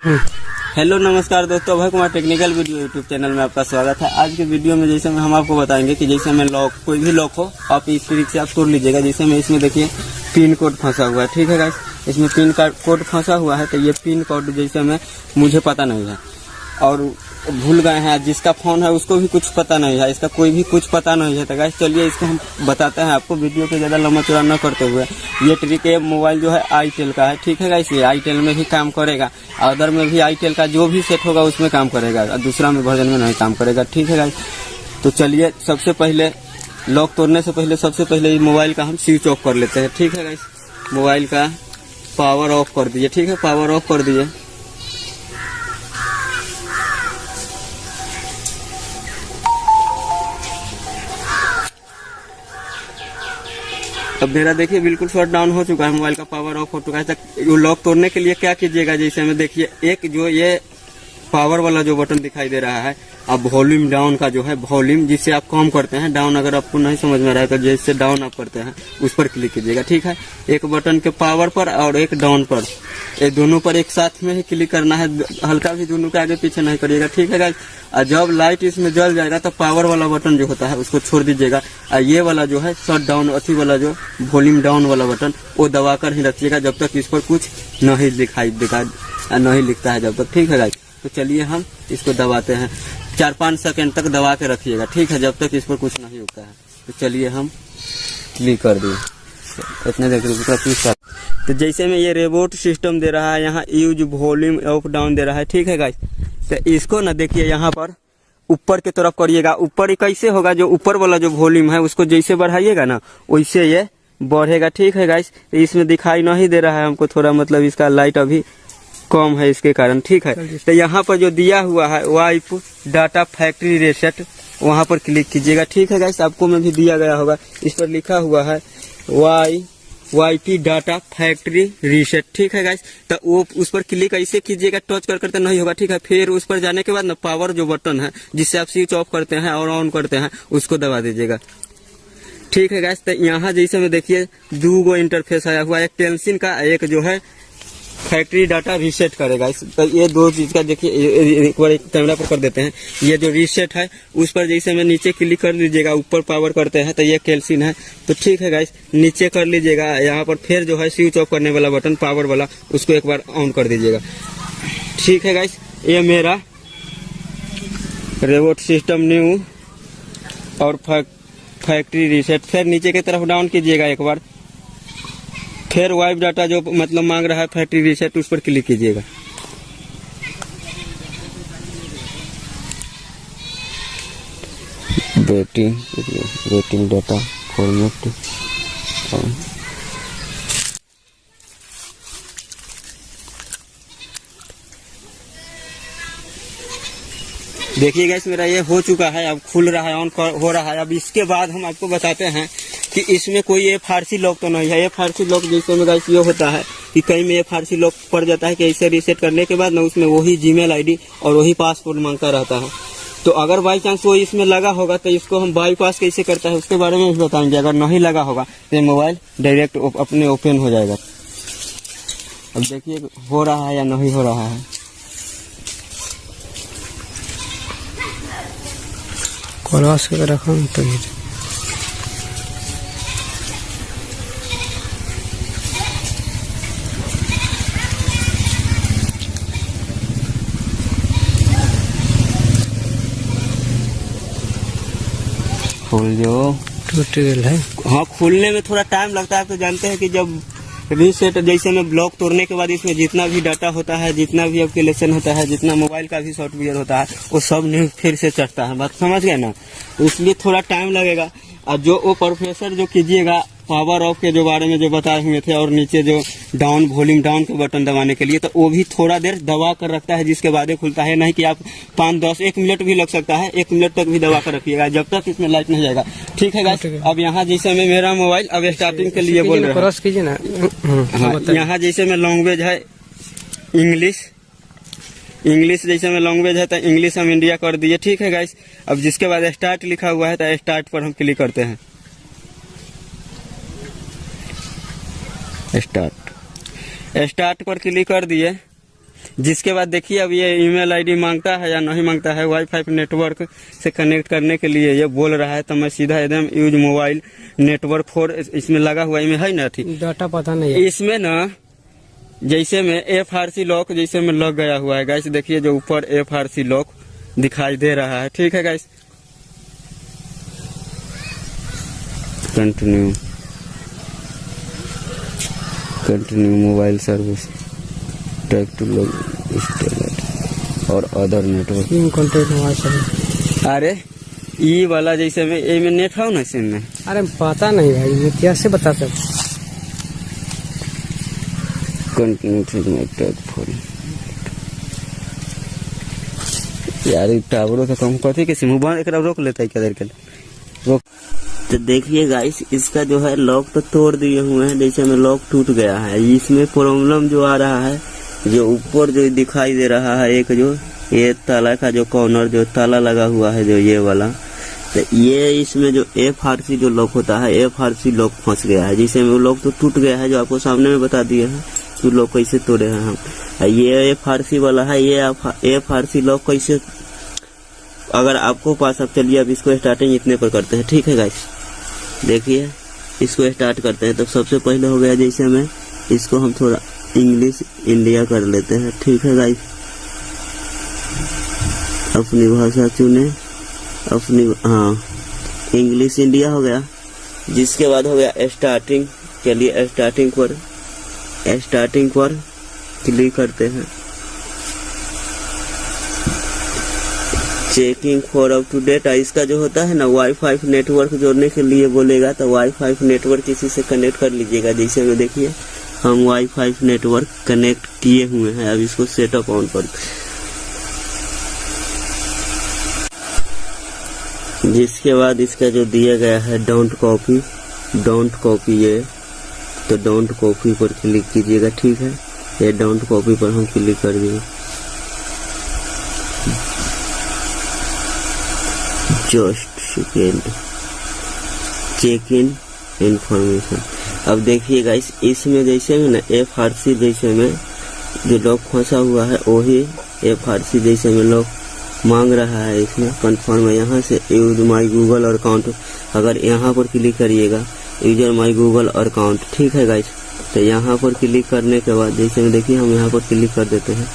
Hello नमस्कार दोस्तों, Abhay Kumar technical video YouTube channel में आपका स्वागत है। आज के वीडियो में जैसे हम आपको बताएंगे कि जैसे में लॉक, कोई भी लॉक हो आप इस तरीके से आप तोड़ लीजिएगा। जैसे में इसमें देखिए पिन कोड फंसा हुआ है, ठीक है गाइस, इसमें पिन कोड फंसा हुआ है। तो ये पिन कोड जैसे में मुझे पता नहीं है और भूल गए हैं, जिसका फोन है उसको भी कुछ पता नहीं है, इसका कोई भी कुछ पता नहीं है। तो गाइस चलिए इसको हम बताते हैं आपको, वीडियो को ज़्यादा लंबा चौड़ा न करते हुए। ये ट्रिक है, मोबाइल जो है आईटेल का है, ठीक है गाइस, ये आईटेल में भी काम करेगा, अदर में भी आईटेल का जो भी सेट होगा उसमें काम करेगा, दूसरा में वर्जन में नहीं काम करेगा, ठीक है गाइस। तो चलिए सबसे पहले लॉक तोड़ने से पहले सबसे पहले मोबाइल का हम स्विच ऑफ कर लेते हैं, ठीक है गाइस। मोबाइल का पावर ऑफ कर दीजिए, ठीक है, पावर ऑफ कर दीजिए। अब मेरा देखिए बिल्कुल शट डाउन हो चुका है, मोबाइल का पावर ऑफ हो चुका है। तो लॉक तोड़ने के लिए क्या कीजिएगा, जैसे में देखिए एक जो ये पावर वाला जो बटन दिखाई दे रहा है, अब वॉल्यूम डाउन का जो है वॉल्यूम जिससे आप कम करते हैं, डाउन अगर आपको नहीं समझ में आ रहा है तो जैसे डाउन आप करते हैं उस पर क्लिक कीजिएगा, ठीक है। एक बटन के पावर पर और एक डाउन पर, ये दोनों पर एक साथ में ही क्लिक करना है, हल्का भी दोनों के आगे पीछे नहीं करिएगा, ठीक है गाइस। और जब लाइट इसमें जल जाएगा तो पावर वाला बटन जो होता है उसको छोड़ दीजिएगा, और ये वाला जो है शट डाउन अथी वाला जो वॉल्यूम डाउन वाला बटन वो दबा कर ही रखिएगा जब तक इस पर कुछ नहीं नहीं लिखता है जब तक, ठीक है गाइस। तो चलिए हम इसको दबाते हैं, 4-5 सेकंड तक दबा के रखिएगा, ठीक है, जब तक इस पर कुछ नहीं होता है। तो चलिए हम क्लिक कर दिए, इतने देख लीजिए। तो जैसे में ये रिमोट सिस्टम दे रहा है, यहाँ यूज वॉल्यूम अप डाउन दे रहा है, ठीक है गाइस। तो इसको ना देखिए यहाँ पर ऊपर की तरफ करिएगा। ऊपर कैसे होगा, जो ऊपर वाला जो वॉल्यूम है उसको जैसे बढ़ाइएगा ना वैसे ये बढ़ेगा, ठीक है गाइस। तो इसमें दिखाई नहीं दे रहा है हमको, थोड़ा मतलब इसका लाइट अभी कम है इसके कारण, ठीक है। तो यहाँ पर जो दिया हुआ है वाइप डाटा फैक्ट्री रीसेट, वहाँ पर क्लिक कीजिएगा, ठीक है गाइस। आपको में भी दिया गया होगा, इस पर लिखा हुआ है वाईपी डाटा फैक्ट्री रीसेट, ठीक है गाइस। तो वो उस पर क्लिक ऐसे कीजिएगा, टच करते नहीं होगा, ठीक है। फिर उस पर जाने के बाद ना पावर जो बटन है जिससे आप स्विच ऑफ करते हैं और ऑन करते हैं उसको दबा दीजिएगा, ठीक है गाइस। तो यहाँ जैसे में देखिए 2 इंटरफेस आया हुआ है, एक टेंशन का, एक जो है फैक्ट्री डाटा रीसेट करेगा। तो ये 2 चीज का देखिए, एक बार कैमरा पर कर देते हैं। ये जो रीसेट है उस पर जैसे में नीचे क्लिक कर लीजिएगा, ऊपर पावर करते हैं तो ये कैल्सिन है, तो ठीक है गाइस, नीचे कर लीजिएगा। यहाँ पर फिर जो है स्विच ऑफ करने वाला बटन पावर वाला उसको एक बार ऑन कर दीजिएगा, ठीक है गाइस। ये मेरा रिमोट सिस्टम न्यू और फैक्ट्री रीसेट, फिर नीचे की तरफ डाउन कीजिएगा एक बार, फिर वाइप डाटा जो मतलब मांग रहा है फैक्ट्री रीसेट उस पर क्लिक कीजिएगा। वेटिंग डाटा फॉर्मेट, देखिए गाइस मेरा ये हो चुका है, अब खुल रहा है, ऑन हो रहा है। अब इसके बाद हम आपको बताते हैं कि इसमें कोई ये फारसी लॉक तो नहीं है। ये फारसी लॉक जैसे में गाइस ये होता है कि कहीं में ये फारसी लॉक पड़ जाता है कि इसे रीसेट करने के बाद ना उसमें वही जीमेल आईडी और वही पासवर्ड मांगता रहता है। तो अगर बाई चांस वो इसमें लगा होगा तो इसको हम बाईपास कैसे करता है उसके बारे में भी बताएंगे। अगर नहीं लगा होगा तो मोबाइल डायरेक्ट अपने ओपन हो जाएगा। अब देखिए हो रहा है या नहीं हो रहा है। क्रॉस कर रखा हूं तो खोल जो टूट गया है। हाँ, खोलने में थोड़ा टाइम लगता है। तो जानते हैं कि जब रीसेट जैसे में ब्लॉक तोड़ने के बाद इसमें जितना भी डाटा होता है, जितना भी एप्लीकेशन होता है, जितना मोबाइल का भी सॉफ्टवेयर होता है वो सब न्यू फिर से चढ़ता है, बात समझ गए ना। इसलिए थोड़ा टाइम लगेगा। और जो वो प्रोफेसर जो कीजिएगा पावर ऑफ के जो बारे में जो बताए हुए थे और नीचे जो डाउन वॉल्यूम डाउन के बटन दबाने के लिए, तो वो भी थोड़ा देर दबा कर रखता है जिसके बाद खुलता है। नहीं कि आप 5-10-1 मिनट भी लग सकता है, 1 मिनट तक भी दबा कर रखिएगा जब तक इसमें लाइट नहीं जाएगा, ठीक है गाइस। अब यहाँ जैसे में मेरा मोबाइल अब स्टार्टिंग के लिए बोल रहा क्रॉस कीजिए ना। हाँ, यहाँ जैसे में लैंग्वेज है इंग्लिश जैसे में लैंग्वेज है तो इंग्लिश हम इंडिया कर दिए, ठीक है गाइस। अब जिसके बाद स्टार्ट लिखा हुआ है तो स्टार्ट पर हम क्लिक करते हैं। स्टार्ट पर क्लिक कर दिए। जिसके बाद देखिए अब ये ईमेल आईडी मांगता है या नहीं मांगता है। वाईफाई नेटवर्क से कनेक्ट करने के लिए ये बोल रहा है, तो मैं सीधा एकदम यूज मोबाइल नेटवर्क 4 इसमें लगा हुआ है ना। ठीक, डाटा पता नहीं है। इसमें ना जैसे में FRC लॉक जैसे में लग गया हुआ है गाइस। देखिए जो ऊपर FRC लॉक दिखाई दे रहा है। ठीक है guys, continue mobile service tag to log और other network in contact mobile service. अरे ई वाला जैसे में ए में नेट हो ना सिम में। अरे पता नहीं भाई, मैं कैसे बता सकता। Continue to my tag for यार टावरों से कम कथी के सिम एक रोक लेता है क्या देर के रोक। तो देखिए गाइस, इसका जो है लॉक तो तोड़ दिए हुए हैं, जैसे में लॉक टूट गया है। इसमें प्रॉब्लम जो आ रहा है, जो ऊपर जो दिखाई दे रहा है एक जो ये ताला का जो कॉर्नर जो ताला लगा हुआ है जो ये वाला, तो ये इसमें जो FRC जो लॉक होता है, FRC लॉक फंस गया है। जिसमें वो लॉक तो टूट गया है, जो आपको सामने में बता दिए हैं तो लॉक कैसे तोड़े हैं हम। ये FRC वाला है, ये FRC लॉक कैसे, अगर आपको पास, अब चलिए अब इसको स्टार्टिंग इतने पर करते हैं। ठीक है गाइस, देखिए इसको स्टार्ट करते हैं। तो सबसे पहले हो गया जैसे में इसको हम थोड़ा इंग्लिश इंडिया कर लेते हैं। ठीक है गाइस, अपनी भाषा चुने, अपनी इंग्लिश इंडिया हो गया। जिसके बाद हो गया स्टार्टिंग। चलिए स्टार्टिंग पर क्लिक करते हैं। Checking for up to date, इसका जो होता है ना वाईफाई नेटवर्क जोड़ने के लिए बोलेगा, तो वाईफाई नेटवर्क किसी से कनेक्ट कर लीजिएगा। जैसे में देखिए हम वाईफाई नेटवर्क कनेक्ट किए हुए हैं। अब इसको सेटअप ऑन कर, जिसके बाद इसका जो दिया गया है डोंट कॉपी ये, तो डोंट कॉपी पर क्लिक कीजिएगा। ठीक है, ये डोंट कॉपी पर हम क्लिक कर दिए। Just second, check in information. अब देखिए गाइस, इसमें जैसे में ना FRC जैसे में जो लॉक फंसा हुआ है वही FRC जैसे में लॉक मांग रहा है। इसमें कंफर्म है। यहाँ से यूज माई गूगल अकाउंट, अगर यहाँ पर क्लिक करिएगा यूजर माई गूगल अकाउंट। ठीक है गाइस, तो यहाँ पर क्लिक करने के बाद जैसे में देखिए हम यहाँ पर क्लिक कर देते हैं।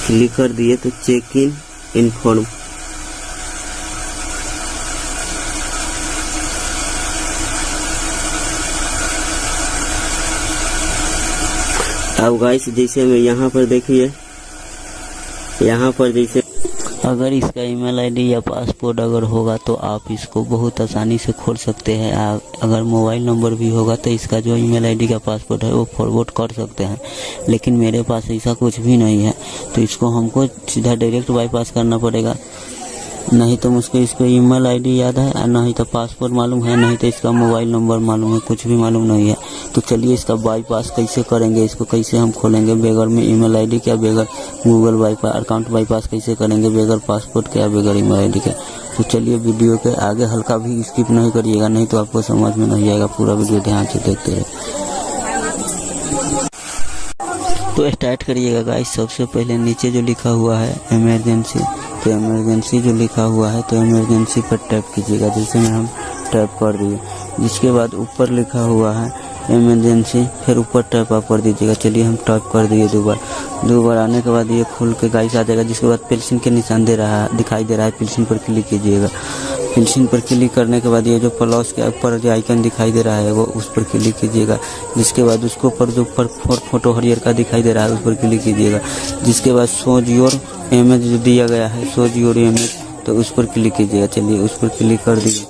क्लिक कर दिए तो चेक इन इन्फॉर्म, अब गाइस जैसे में यहाँ पर देखिए, यहाँ पर जैसे अगर इसका ईमेल आईडी या पासपोर्ट अगर होगा तो आप इसको बहुत आसानी से खोल सकते हैं। अगर मोबाइल नंबर भी होगा तो इसका जो ईमेल आईडी का पासपोर्ट है वो फॉरवर्ड कर सकते हैं। लेकिन मेरे पास ऐसा कुछ भी नहीं है, तो इसको हमको सीधा डायरेक्ट बाईपास करना पड़ेगा। नहीं तो मुझको इसको ईमेल आईडी याद है, नहीं तो पासपोर्ट मालूम है, नहीं तो इसका मोबाइल नंबर मालूम है, कुछ भी मालूम नहीं है। तो चलिए इसका बाईपास कैसे करेंगे, इसको कैसे हम खोलेंगे बगैर में ईमेल आईडी के, बगैर गूगल बाईपास अकाउंट बाईपास कैसे करेंगे बगैर पासपोर्ट के, बगैर ईमेल आईडी के। तो चलिए वीडियो के आगे हल्का भी स्किप नहीं करिएगा, नहीं तो आपको समझ में नहीं आएगा। पूरा वीडियो ध्यान से देखते रहे। तो स्टार्ट करिएगा गाइस। सबसे पहले नीचे जो लिखा हुआ है इमरजेंसी, तो इमरजेंसी जो लिखा हुआ है तो इमरजेंसी पर टैप कीजिएगा। जैसे में हम टैप कर दिए। जिसके बाद ऊपर लिखा हुआ है इमरजेंसी, फिर ऊपर टैप आप कर दीजिएगा। चलिए हम टैप कर दिए दो बार आने के बाद ये खुल के गाइस आ जाएगा। जिसके बाद पेंसिल के निशान दिखाई दे रहा है, पेंसिल पर क्लिक कीजिएगा। पेंसिल पर क्लिक करने के बाद ये जो प्लस के ऊपर जो आइकन दिखाई दे रहा है वो उस पर क्लिक कीजिएगा। जिसके बाद उसको ऊपर जो ऊपर फोटो हरियर का दिखाई दे रहा है उस पर क्लिक कीजिएगा। जिसके बाद शोज योर इमेज जो दिया गया है, शोज योर इमेज, तो उस पर क्लिक कीजिएगा। चलिए उस पर क्लिक कर दिए।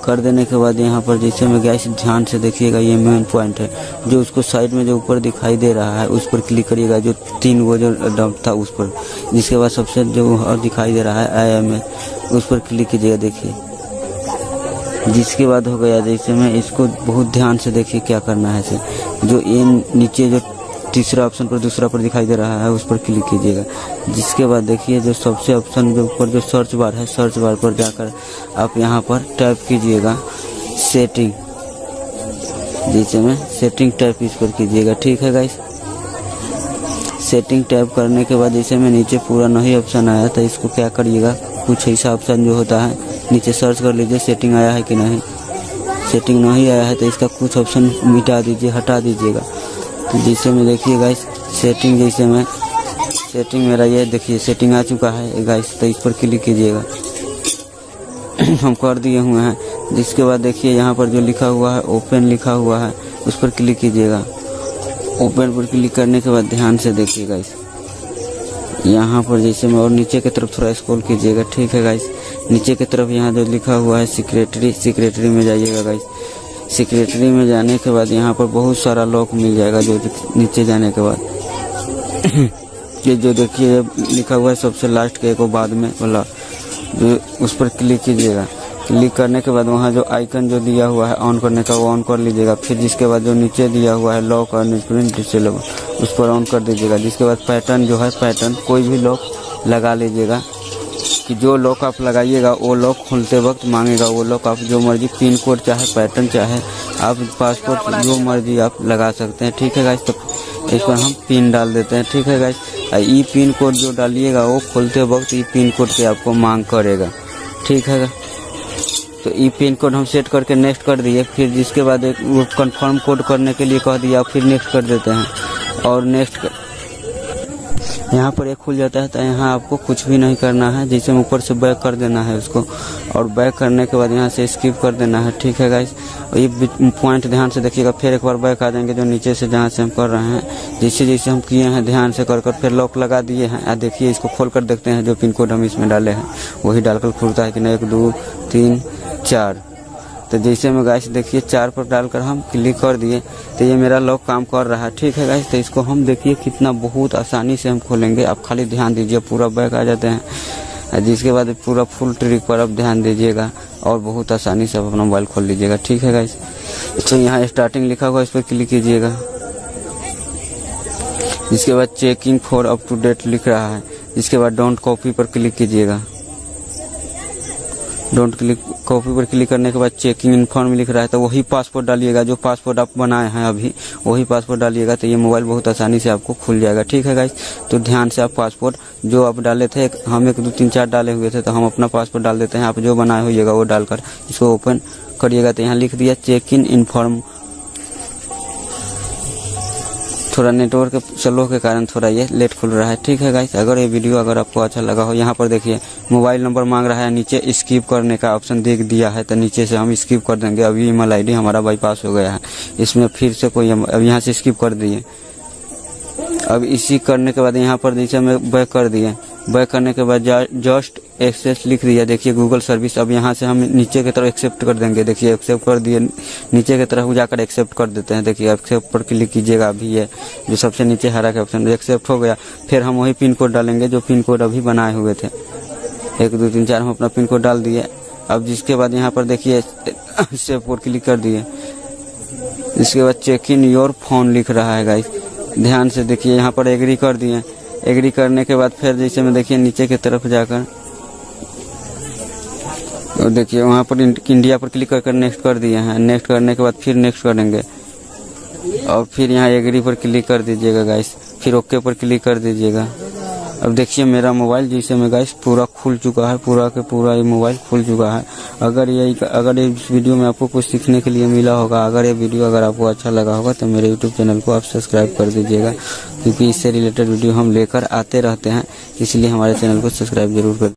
कर देने के बाद यहाँ पर जैसे में गाइस ध्यान से देखिएगा, ये मेन पॉइंट है जो उसको साइड में जो ऊपर दिखाई दे रहा है उस पर क्लिक करिएगा, जो 3 वो जो डंप था उस पर। जिसके बाद सबसे जो दिखाई दे रहा है IMS, उस पर क्लिक कीजिएगा। देखिए जिसके बाद हो गया जैसे में, इसको बहुत ध्यान से देखिए क्या करना है। से जो ये नीचे जो तीसरा ऑप्शन पर दूसरा पर दिखाई दे रहा है उस पर क्लिक कीजिएगा। जिसके बाद देखिए जो सबसे ऑप्शन जो ऊपर जो सर्च बार है, सर्च बार पर जाकर आप यहाँ पर टैप कीजिएगा सेटिंग। जैसे में सेटिंग टैप इस पर कीजिएगा। ठीक है गाइस, सेटिंग टैप करने के बाद जैसे में नीचे पूरा नहीं ऑप्शन आया तो इसको क्या करिएगा, कुछ ऐसा ऑप्शन जो होता है नीचे सर्च कर लीजिए सेटिंग आया है कि नहीं। सेटिंग नहीं आया है तो इसका कुछ ऑप्शन मिटा दीजिए, हटा दीजिएगा। तो जैसे में देखिए गाइस सेटिंग, जैसे में सेटिंग मेरा ये देखिए सेटिंग आ चुका है गाइस, तो इस पर क्लिक कीजिएगा। हम कर दिए हुए हैं। जिसके बाद देखिए यहाँ पर जो लिखा हुआ है ओपन लिखा हुआ है, उस पर क्लिक कीजिएगा। ओपन पर क्लिक करने के बाद ध्यान से देखिए गाइस, यहाँ पर जैसे में और नीचे की तरफ थोड़ा स्क्रॉल कीजिएगा, ठीक है गाइस। नीचे की तरफ यहाँ जो लिखा हुआ है सिक्रेटरी में जाइएगा गाइस। सिक्रेटरी में जाने के बाद यहाँ पर बहुत सारा लॉक मिल जाएगा। जो नीचे जाने के बाद ये जो देखिए लिखा हुआ है सबसे लास्ट के एक बाद में वाला, जो उस पर क्लिक कीजिएगा। क्लिक करने के बाद वहाँ जो आइकन जो दिया हुआ है ऑन करने का वो ऑन कर लीजिएगा। फिर जिसके बाद जो नीचे दिया हुआ है लॉक और डिसेबल उस पर ऑन कर दीजिएगा। जिसके बाद पैटर्न जो है पैटर्न कोई भी लॉक लगा लीजिएगा, कि जो लॉक आप लगाइएगा वो लॉक खुलते वक्त मांगेगा। वो लॉक आप जो मर्जी पिन कोड चाहे पैटर्न चाहे आप पासपोर्ट जो मर्जी आप लगा सकते हैं, ठीक है गाइस। तो इस पर हम पिन डाल देते हैं, ठीक है गाइस। ई पिन कोड जो डालिएगा वो खुलते वक्त ई पिन कोड के आपको मांग करेगा, ठीक है। तो ई पिन कोड हम सेट करके नेक्स्ट कर दिए। फिर जिसके बाद एक वो कंफर्म कोड करने के लिए कह दिया, फिर नेक्स्ट कर देते हैं। और नेक्स्ट यहाँ पर एक खुल जाता है, तो यहाँ आपको कुछ भी नहीं करना है। जैसे ऊपर से बैक कर देना है उसको, और बैक करने के बाद यहाँ से स्किप कर देना है, ठीक है गाइस। ये पॉइंट ध्यान से देखिएगा। फिर एक बार बैक आ जाएंगे जो नीचे से जहाँ से हम कर रहे हैं, जैसे जैसे हम किए हैं ध्यान से कर फिर लॉक लगा दिए हैं। देखिए इसको खोल कर देखते हैं जो पिन कोड हम इसमें डाले हैं वही डालकर खुलता है कि नहीं। 1 2 3 4। तो जैसे में गाइस देखिए 4 पर डालकर हम क्लिक कर दिए, तो ये मेरा लॉक काम कर रहा है, ठीक है गाइस। तो इसको हम देखिए कितना बहुत आसानी से हम खोलेंगे। आप खाली ध्यान दीजिए, पूरा बैक आ जाते हैं। जिसके बाद पूरा फुल ट्रिक पर आप ध्यान दीजिएगा और बहुत आसानी से आप अपना मोबाइल खोल लीजिएगा, ठीक है गाइस। तो यहाँ स्टार्टिंग लिखा हुआ इस पर क्लिक कीजिएगा। जिसके बाद checking for up to date लिख रहा है। जिसके बाद डोंट कॉपी पर क्लिक कीजिएगा। कॉपी पर क्लिक करने के बाद चेकिंग इन्फॉर्म लिख रहा है, तो वही पासपोर्ट डालिएगा जो पासपोर्ट आप बनाए हैं अभी, वही पासपोर्ट डालिएगा। तो ये मोबाइल बहुत आसानी से आपको खुल जाएगा, ठीक है गाइस। तो ध्यान से आप पासपोर्ट जो आप डाले थे, हम 1 2 3 4 डाले हुए थे, तो हम अपना पासपोर्ट डाल देते हैं। आप जो बनाए होइएगा वो डालकर इसको ओपन करिएगा। तो यहाँ लिख दिया चेक इन इन्फॉर्म। थोड़ा नेटवर्क स्लो के कारण थोड़ा ये लेट खुल रहा है, ठीक है गाइस। अगर ये वीडियो अगर आपको अच्छा लगा हो, यहाँ पर देखिए मोबाइल नंबर मांग रहा है, नीचे स्किप करने का ऑप्शन देख दिया है, तो नीचे से हम स्किप कर देंगे। अभी ईमेल आईडी हमारा बाईपास हो गया है, इसमें फिर से कोई अब यहाँ से स्किप कर दिए। अब इसी करने के बाद यहाँ पर जैसे हमें बैक कर दिए। बैक करने के बाद जस्ट एक्सेस लिख दिया, देखिए गूगल सर्विस। अब यहाँ से हम नीचे की तरफ एक्सेप्ट कर देंगे। देखिए एक्सेप्ट कर दिए, नीचे की तरफ जाकर एक्सेप्ट कर देते हैं। देखिए एक्सेप्ट पर क्लिक कीजिएगा। अभी ये जो सबसे नीचे हरा का ऑप्शन एक्सेप्ट हो गया। फिर हम वही पिन कोड डालेंगे जो पिन कोड अभी बनाए हुए थे। 1 2 3 4 हम अपना पिन कोड डाल दिए। अब जिसके बाद यहाँ पर देखिए सेव पर क्लिक कर दिए। इसके बाद चेक इन योर फोन लिख रहा है गाइस, ध्यान से देखिए। यहाँ पर एग्री कर दिए। एग्री करने के बाद फिर जैसे में देखिए नीचे की तरफ जाकर और देखिए वहाँ पर इंडिया पर क्लिक कर नेक्स्ट कर दिए हैं। नेक्स्ट करने के बाद फिर नेक्स्ट करेंगे और फिर यहाँ एग्री पर क्लिक कर दीजिएगा गाइस। फिर ओके पर क्लिक कर दीजिएगा। अब देखिए मेरा मोबाइल जैसे में गाइस पूरा खुल चुका है, पूरा के पूरा ये मोबाइल खुल चुका है। अगर इस वीडियो में आपको कुछ सीखने के लिए मिला होगा, अगर ये वीडियो अगर आपको अच्छा लगा होगा, तो मेरे यूट्यूब चैनल को आप सब्सक्राइब कर दीजिएगा, क्योंकि इससे रिलेटेड वीडियो हम लेकर आते रहते हैं। इसलिए हमारे चैनल को सब्सक्राइब जरूर कर